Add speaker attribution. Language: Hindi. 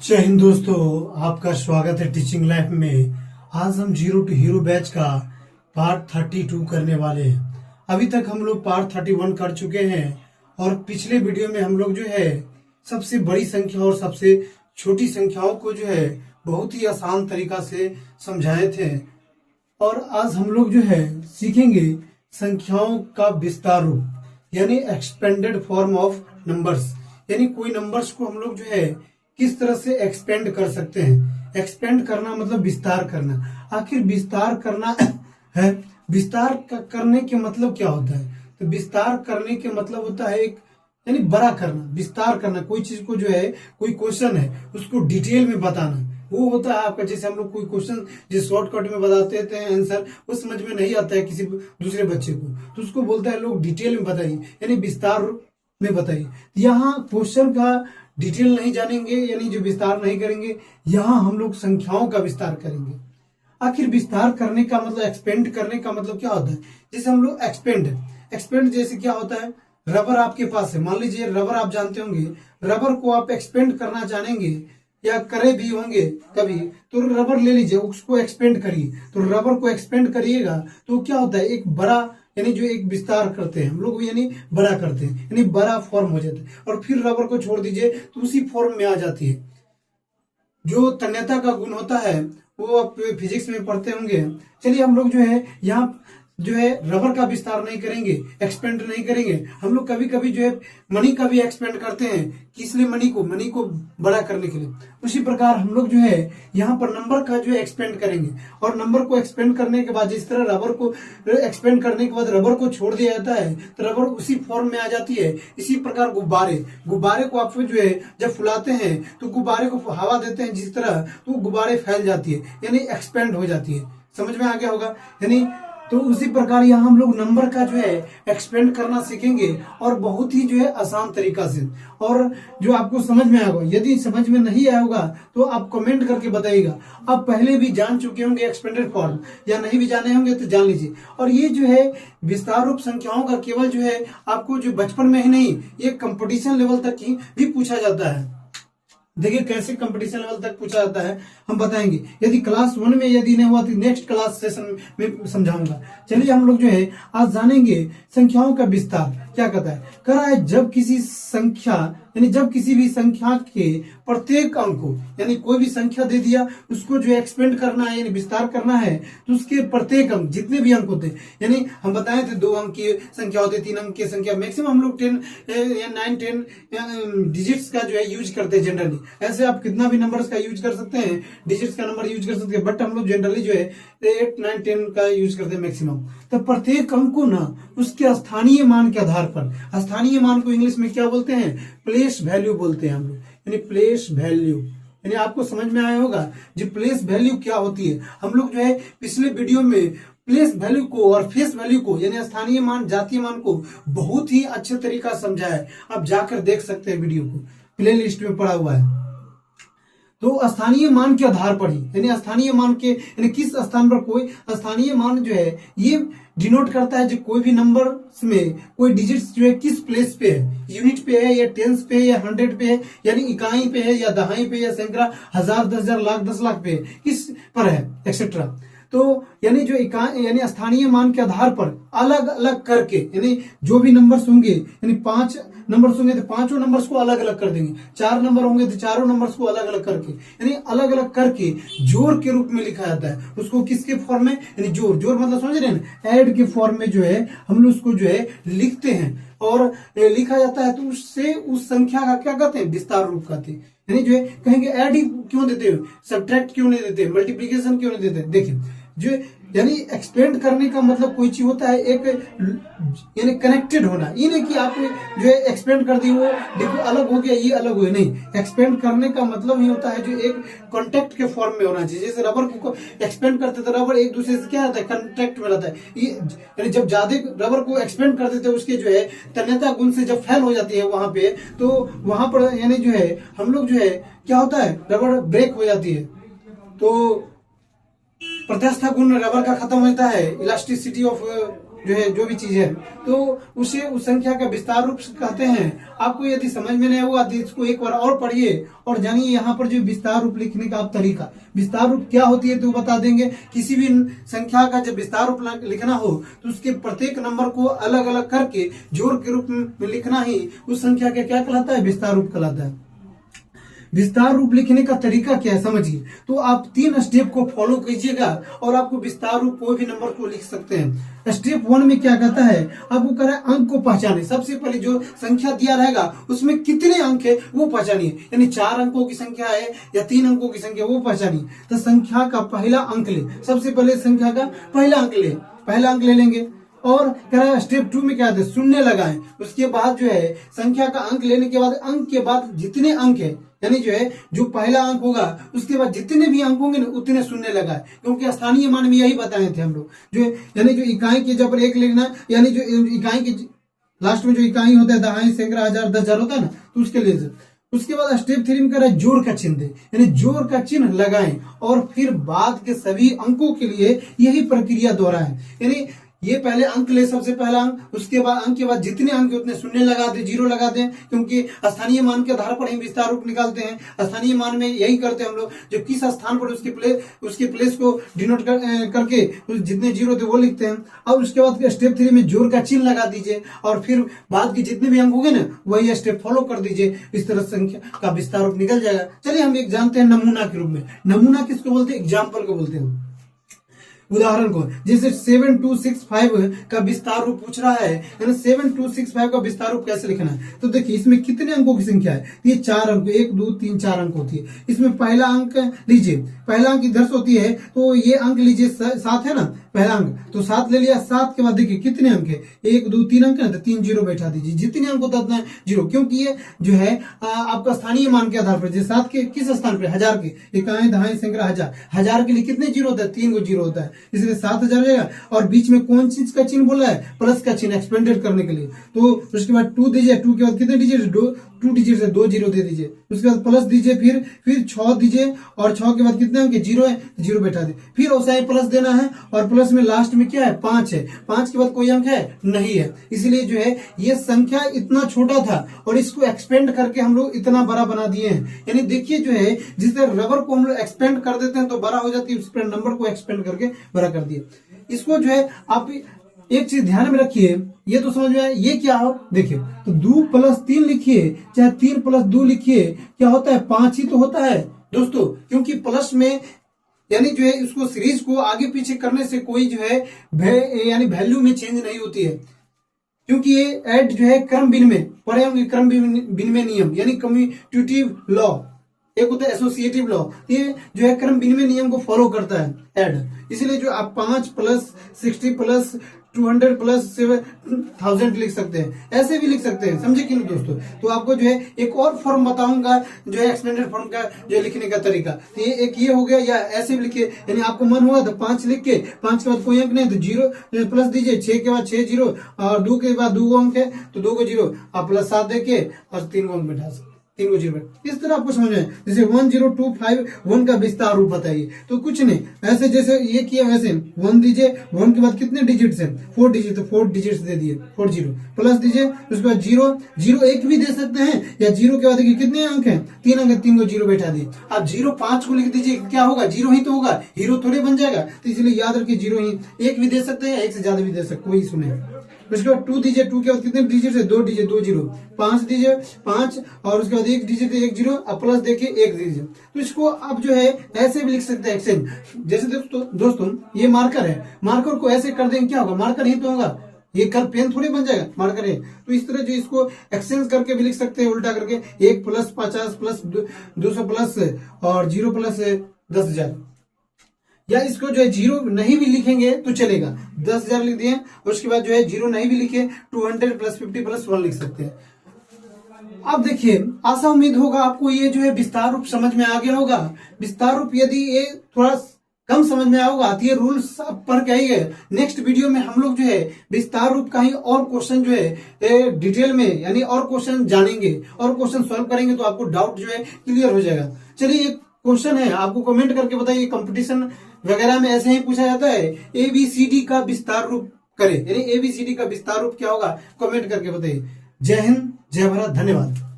Speaker 1: जय हिंद दोस्तों, आपका स्वागत है टीचिंग लाइफ में। आज हम जीरो टू हीरो बैच का पार्ट 32 करने वाले हैं। अभी तक हम लोग पार्ट 31 कर चुके हैं और पिछले वीडियो में हम लोग जो है सबसे बड़ी संख्या और सबसे छोटी संख्याओं को जो है बहुत ही आसान तरीका से समझाए थे। और आज हम लोग जो है सीखेंगे संख्याओं का विस्तार रूप, यानी एक्सपेंडेड फॉर्म ऑफ नंबर्स। यानी कोई नंबर्स को हम लोग जो है किस तरह से एक्सपेंड कर सकते हैं। एक्सपेंड करना मतलब विस्तार करना। आखिर विस्तार करना है, विस्तार करने के मतलब क्या होता है? तो विस्तार करने के मतलब होता है एक, यानी बड़ा करना, विस्तार करना। कोई चीज को जो है, कोई क्वेश्चन है उसको डिटेल में बताना, वो होता है आपका। जैसे हम लोग कोई क्वेश्चन जिस शॉर्टकट में बताते थे आंसर, वो समझ में नहीं आता है किसी दूसरे बच्चे को, तो उसको बोलता है लोग डिटेल में बताइए, यानी विस्तार में बताइए। यहाँ क्वेश्चन का डिटेल नहीं जानेंगे, यानी जो विस्तार नहीं करेंगे। यहाँ हम लोग संख्याओं का विस्तार करेंगे। आखिर विस्तार करने का मतलब, एक्सपेंड करने का मतलब क्या होता है? जैसे हम लोग एक्सपेंड जैसे क्या होता है, रबर आपके पास है, मान लीजिए रबर आप जानते होंगे, रबर को आप एक्सपेंड करना चाहेंगे या करे भी होंगे कभी, तो रबर ले लीजिए, उसको एक्सपेंड करिए। तो रबर को एक्सपेंड करिएगा तो क्या होता है, एक बड़ा, यानी जो एक विस्तार करते हैं हम लोग, यानी बड़ा करते हैं, यानी बड़ा फॉर्म हो जाता है। और फिर रबर को छोड़ दीजिए तो उसी फॉर्म में आ जाती है। जो तन्यता का गुण होता है वो आप फिजिक्स में पढ़ते होंगे। चलिए हम लोग जो है यहाँ जो है रबर का विस्तार नहीं करेंगे, एक्सपेंड नहीं करेंगे। हम लोग कभी कभी जो है मनी का भी एक्सपेंड करते हैं। किस लिए? मनी को बड़ा करने के लिए। उसी प्रकार हम लोग जो है यहाँ पर नंबर का जो है एक्सपेंड करेंगे। और नंबर को एक्सपेंड करने के बाद, जिस तरह रबर को एक्सपेंड करने के बाद रबर को छोड़ दिया जाता है तो रबर उसी फॉर्म में आ जाती है। इसी प्रकार गुब्बारे को आप जो है जब फुलाते हैं तो गुब्बारे को हवा देते हैं जिस तरह, तो गुब्बारे फैल जाती है, यानी एक्सपेंड हो जाती है। समझ में आ गया होगा? यानी तो उसी प्रकार यहाँ हम लोग नंबर का जो है एक्सपेंड करना सीखेंगे, और बहुत ही जो है आसान तरीका से, और जो आपको समझ में आएगा। यदि समझ में नहीं आया होगा तो आप कमेंट करके बताइएगा। आप पहले भी जान चुके होंगे एक्सपेंडेड फॉर्म, या नहीं भी जाने होंगे तो जान लीजिए। और ये जो है विस्तार रूप संख्याओं का केवल जो है आपको जो बचपन में ही नहीं, ये कंपटीशन लेवल तक ही भी पूछा जाता है। देखिए कैसे कंपटीशन लेवल तक पूछा जाता है, हम बताएंगे। यदि क्लास 1 में यदि नहीं हुआ तो नेक्स्ट क्लास सेशन में समझाऊंगा। चलिए हम लोग जो है आज जानेंगे संख्याओं का विस्तार क्या कहता है। कह रहा है जब किसी संख्या, यानी जब किसी भी संख्या के प्रत्येक अंक को, यानी कोई भी संख्या दे दिया उसको जो एक्सपेंड करना है, यानी विस्तार करना है, तो उसके प्रत्येक अंक, जितने भी अंक होते हैं, यानी हम बताए थे 2 अंक की संख्या होती है, 3 अंक की संख्या, मैक्सिमम हम लोग 10 या 9-10 डिजिट्स का जो है यूज करते हैं जनरली। ऐसे आप कितना भी नंबर्स का यूज कर सकते हैं, डिजिट्स का नंबर यूज कर सकते हैं, बट हम लोग जनरली जो है 8, 9, 10 का यूज करते हैं मैक्सिमम। तो प्रत्येक अंक को ना उसके स्थानीय मान के आधार पर, स्थानीय मान को इंग्लिश में क्या बोलते हैं? प्लेस वैल्यू बोलते हैं हम लोग, यानी प्लेस वैल्यू। यानी आपको समझ में आया होगा जो प्लेस वैल्यू क्या होती है। हम लोग जो है पिछले वीडियो में प्लेस वैल्यू को और फेस वैल्यू को, यानी स्थानीय मान, जातीय मान को बहुत ही अच्छे तरीका समझा है। आप जाकर देख सकते हैं, वीडियो को प्ले लिस्ट में पड़ा हुआ है। तो स्थानीय मान के आधार पर ही, यानी स्थानीय मान के, यानी किस स्थान पर कोई स्थानीय मान जो है ये डिनोट करता है जो कोई भी नंबर में कोई डिजिट्स जो है किस प्लेस पे है, यूनिट पे है या टेंस पे है या 100 पे है, यानी इकाई पे है या दहाई पे या सैकड़ा, 1000, 10,000, लाख, 10 लाख पे है, किस पर है, एक्सेट्रा। तो यानी जो इकाई, यानी स्थानीय मान के आधार पर अलग अलग करके, यानी जो भी नंबर्स होंगे, यानी 5 नंबर्स होंगे तो 5 नंबर्स को अलग अलग कर देंगे, 4 नंबर होंगे तो 4 नंबर्स को अलग अलग करके, यानी अलग अलग करके जोड़ के रूप में लिखा जाता है उसको। किसके फॉर्म में? यानी जोड़ मतलब समझ रहे हैं, ऐड के फॉर्म में जो है हम लोग उसको जो है लिखते हैं और लिखा जाता है। तो उससे उस संख्या का क्या कहते हैं? विस्तार रूप कहते हैं। यानी जो है कहेंगे ऐड ही क्यों देते हो, सब्ट्रैक्ट क्यों नहीं देते, मल्टीप्लीकेशन क्यों नहीं देते। देखिए जो यानी एक्सपेंड करने का मतलब कोई चीज होता है एक, यानी कनेक्टेड होना। ये नहीं कि आप जो है एक्सपेंड कर दी वो देखो अलग हो गया, ये अलग हुआ, नहीं। एक्सपेंड करने का मतलब ये होता है जो एक कॉन्टेक्ट के फॉर्म में होना चाहिए। जैसे रबर को एक्सपेंड करते थे, रबर एक दूसरे से क्या रहता है, कॉन्टेक्ट में रहता है। ये यानी जब ज्यादा रबर को एक्सपेंड कर देते उसके जो है तन्यता गुण से जब फैल हो जाती है वहां पे, तो वहां पर यानी जो है हम लोग जो है क्या होता है, रबर ब्रेक हो जाती है, तो प्रत्यास्था गुण रबर का खत्म हो जाता है, इलास्टिसिटी ऑफ जो है जो भी चीज है तो उसे उस संख्या का विस्तार रूप कहते हैं। आपको यदि समझ में नहीं हुआ तो इसको एक बार और पढ़िए और जानिए यहाँ पर जो विस्तार रूप लिखने का आप तरीका, विस्तार रूप क्या होती है तो बता देंगे। किसी भी संख्या का जब विस्तार रूप लिखना हो तो उसके प्रत्येक नंबर को अलग अलग करके जोड़ के रूप में लिखना ही उस संख्या का क्या कहलाता है, विस्तार रूप कहलाता है। विस्तार रूप लिखने का तरीका क्या है समझिए। तो आप 3 स्टेप को फॉलो कीजिएगा और आपको विस्तार रूप कोई भी नंबर को लिख सकते हैं। स्टेप 1 में क्या कहता है, आपको कह रहा है अंक को पहचाने। सबसे पहले जो संख्या दिया रहेगा उसमें कितने अंक है वो पहचानिए, यानी 4 अंकों की संख्या है या 3 अंकों की संख्या वो पहचानिए। तो संख्या का पहला अंक ले, सबसे पहले संख्या का पहला अंक ले लेंगे। और कह रहा है स्टेप 2 में क्या है, शून्य लगाएं। उसके बाद जो है संख्या का अंक लेने के बाद अंक के बाद जितने अंक है, यानी जो है जो पहला अंक होगा उसके बाद जितने भी अंक होंगे ना उतने शून्य लगाए, क्योंकि स्थानीय मान में यही बताए थे हम लोग। जो यानी जो इकाई के जब एक लिखना, यानी जो इकाई के लास्ट में जो इकाई होता है, दहाई, सैकड़ा, हजार, 10,000 होता है ना, तो उसके लिए। उसके बाद स्टेप 3 में कह रहा है जोड़ का चिन्ह दे, यानी जोड़ का चिन्ह लगाएं और फिर बाद के सभी अंकों के लिए यही प्रक्रिया दोहराएं। यानी ये पहले अंक ले, सबसे पहला अंक, उसके बाद अंक के बाद जितने अंक उतने शून्य लगा दे, 0 लगा दें, क्योंकि स्थानीय मान के आधार पर ही विस्तार रूप निकालते हैं। स्थानीय मान में यही करते हैं हम लोग, जो किस स्थान पर उसके प्लेस को डिनोट करके जितने 0 थे वो लिखते हैं। अब उसके बाद स्टेप 3 में जोड़ का चिन्ह लगा दीजिए और फिर बाद के जितने भी अंक होंगे ना वही स्टेप फॉलो कर दीजिए। इस तरह संख्या का विस्तार रूप निकल जाएगा। चलिए हम एक जानते हैं नमूना के रूप में। नमूना किसको बोलते हैं, एग्जाम्पल को बोलते हैं, उदाहरण को। जैसे 7265 का विस्तार रूप पूछ रहा है, यानी 7265 का विस्तार रूप कैसे लिखना है। तो देखिए इसमें कितने अंकों की संख्या है, ये 4 अंक, 1 2 3 4 अंक होती है। इसमें पहला अंक लीजिए, पहला अंक इधर से होती है तो ये अंक लीजिए 7 है ना, पहला अंक, तो 7 ले लिया। 7 के बाद देखिए कितने अंक है, 1 2 3 अंक है, तो 3 0 बैठा दीजिए। जितने अंक होता है 0, क्योंकि ये जो है आपका स्थानीय मान के आधार पर, जैसे 7 के किस स्थान पर, 1000 के, इकाई, दहाई, सैकड़ा, हजार के लिए कितने 0 होता है, 3 गो 0 होता है, इसलिए 7000 रहेगा। और बीच में कौन चीज का चिन्ह बोला है, प्लस का चिन्ह, एक्सपेंडेड करने के लिए। तो उसके बाद 2 दीजिए, 2 के बाद कितने डिजिट, 2 डिजिट से 2 0 दे दीजिए। उसके बाद प्लस दीजिए, फिर 6 दीजिए और 6 के बाद कितने अंक, 0 है, 0 बैठा दे। फिर वैसा ही प्लस देना है और प्लस में लास्ट में क्या है, 5 है। 5 के बाद कोई अंक है नहीं है, इसलिए जो है ये संख्या इतना छोटा था और इसको एक्सपेंड करके हम लोग इतना बड़ा बना दिए हैं। यानी देखिए जो है जिस तरह रबर को हम लोग एक्सपेंड कर देते हैं तो बड़ा हो जाती है, उस पर नंबर को एक्सपेंड करके बड़ा कर दिए। इसको जो है आप एक चीज ध्यान में रखिए, ये तो समझ में आया, ये क्या हो, देखिए तो 2 + 3 लिखिए चाहे 3 + 2 लिखिए, क्या होता है, 5 ही तो होता है दोस्तों। क्योंकि प्लस में यानी जो है इसको सीरीज को आगे पीछे करने से कोई जो है यानी वैल्यू में चेंज नहीं होती है, क्योंकि ये ऐड जो है क्रम भिन्न में पढ़े होंगे, क्रम भिन्न में नियम, यानी कम्यूटेटिव लॉ, एक होता है एसोसिएटिव लॉ, ये जो है क्रम भिन्न में नियम को फॉलो करता है ऐड। इसलिए जो आप 5 + 60 + 200 + 7000 लिख सकते हैं, ऐसे भी लिख सकते हैं, समझे कि नहीं दोस्तों। तो आपको जो है एक और फॉर्म बताऊंगा जो है एक्सपेंडेड फॉर्म का जो लिखने का तरीका। तो ये एक ये हो गया, या ऐसे भी लिखिए, यानी आपको मन हुआ तो 5 लिख के 5 के बाद कोई अंक नहीं तो 0 प्लस दीजिए, 6 के बाद 6 0 और 2 के बाद 2 अंक है तो 2 को 0 आप +7 देके और 3 अंक बैठा सकते, 3 को 0। इस तरह आपको समझ में, जैसे 10251 का विस्तार रूप बताइए तो कुछ नहीं, ऐसे जैसे ये किया वैसे 1 दीजिए, 1 के बाद कितने डिजिट्स है, 4 डिजिट, तो 4 डिजिट्स दे दिए, 4 0 प्लस दीजिए, उसके बाद 0 0 1 भी दे सकते हैं, या 0 के बाद देखिए कितने अंक हैं, 3 अंक है, 3 को 0 बैठा दिए। आप 0 5 को लिख दीजिए, क्या होगा, 0 ही तो होगा, हीरो थोड़े बन जाएगा, तो इसलिए याद रखिए 0 ही। 1 भी दे सकते हैं, 1 से ज्यादा भी दे सकते, वही सुने। उसके बाद 2 दीजिए, 2 के बाद कितने डिजिट है, 2 दीजिए, 2 0, 5 दीजिए, 5 और उसके बाद 1 डिजिट 1 0 अब प्लस देखिए 1 दीजिए। तो इसको आप जो है ऐसे भी लिख सकते हैं एक्सचेंज। जैसे दोस्तों ये मार्कर है, मार्कर को ऐसे कर देंगे क्या होगा, मार्कर ही तो होगा, ये कल पेन थोड़ी बन जाएगा, मार्कर है। तो इस तरह जो इसको एक्सचेंज करके भी लिख सकते हैं, उल्टा करके 1 + 50 + 200 प्लस और 0 + 10,000, या इसको जो है 0 नहीं भी लिखेंगे तो चलेगा, 10,000 लिख दिए, उसके बाद जो है 0 नहीं भी लिखे 200 + 50 + 1 लिख सकते हैं। अब देखिए आशा उम्मीद होगा आपको ये जो है विस्तार रूप समझ में आ गया होगा। विस्तार रूप यदि ये थोड़ा कम समझ में आया होगा तो ये रूल्स आप पढ़ के ही गए। नेक्स्ट वीडियो में हम लोग जो है विस्तार रूप का ही और क्वेश्चन जो है डिटेल में यानी और क्वेश्चन जानेंगे और क्वेश्चन सॉल्व करेंगे, तो आपको डाउट जो है क्लियर हो जाएगा। चलिए एक क्वेश्चन है, आपको कमेंट करके बताइए, कंपटीशन वगैरह में ऐसे ही पूछा जाता है, ABCD का विस्तार रूप करें। यानी एबीसीडी का विस्तार रूप क्या होगा, कमेंट करके बताइए। जय हिंद, जय भारत, धन्यवाद।